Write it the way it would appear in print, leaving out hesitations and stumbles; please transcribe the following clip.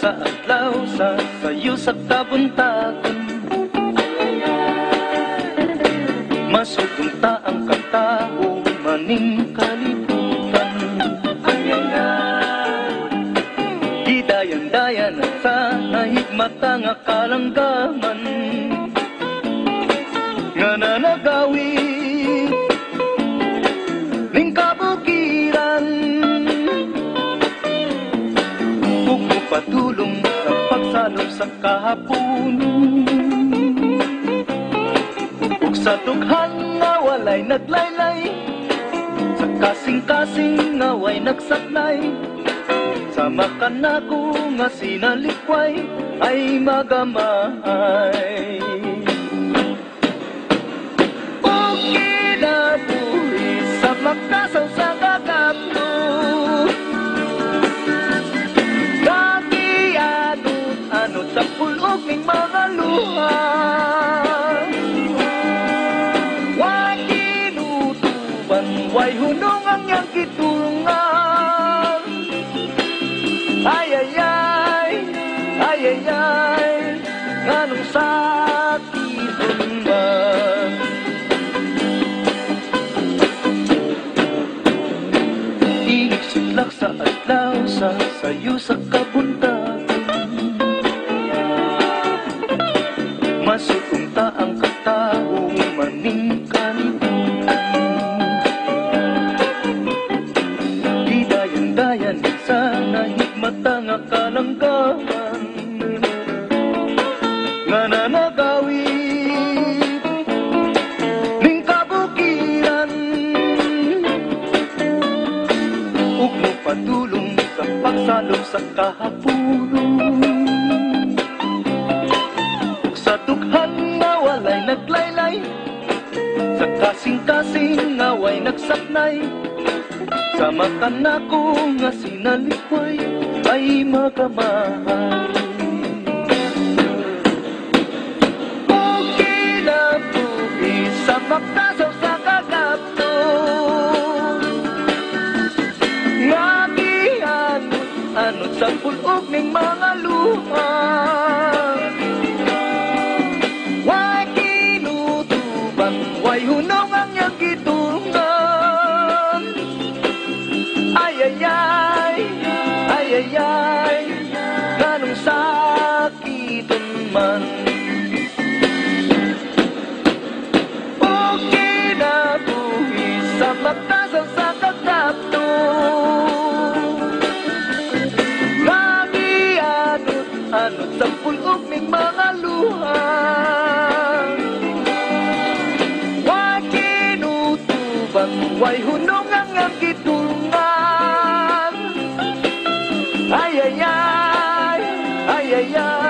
sa adlaw sa sayo sa kabuntagon. Masutunta ang katao maning kalibutan. Gidayan-dayan at sa nahigmata nga kalanggaman nga nanagawi ning kabukiran. Ug patulong sa pagsalom sa kahaponon, ug sa dughan nga walay naglaylay, sa kasing-kasing nga way nagsaklay. Sama ka na ko nga sinalikway ay magamay. O kinabuhi sa makasaw sa kakapno, kakianot-anot sa pulog ning mga luha. Way kinutuban, way hunong ang iyang kitulungan. Ay, ay, ay, ay, ay, ay, nganong sakit man. Inig sitlak sa adlaw sa sayo sa kabuntagon. Masutunta ang katao maning kalibutan. Gidayan-dayan sa nahigmata nga kalanggaman nga nanagawi ning kabukiran. Ug mopadulong sa pagsalom sa kahaponon, ug sa dughan nga walay naglaylay, sa kasing-kasing nga way nagsaknay. Sama ka na ko nga sinalikway ay magamay. O kinabuhi sa makasaw sa kakapno, nga gianot-anot sa pulog ning mga luha. Way kinutubang, way hunong ang iyang gitulungan. Ay, ay, ay, ay, ay, ay, ganong sakiton man. O kinabuhi sa makasaw sa kakapno, kagianot-anot sa pulog ning mga luha. Way kinutubang, way hunong ang iyang gitulungan. Ay, ay, ay, ay, ay, ay.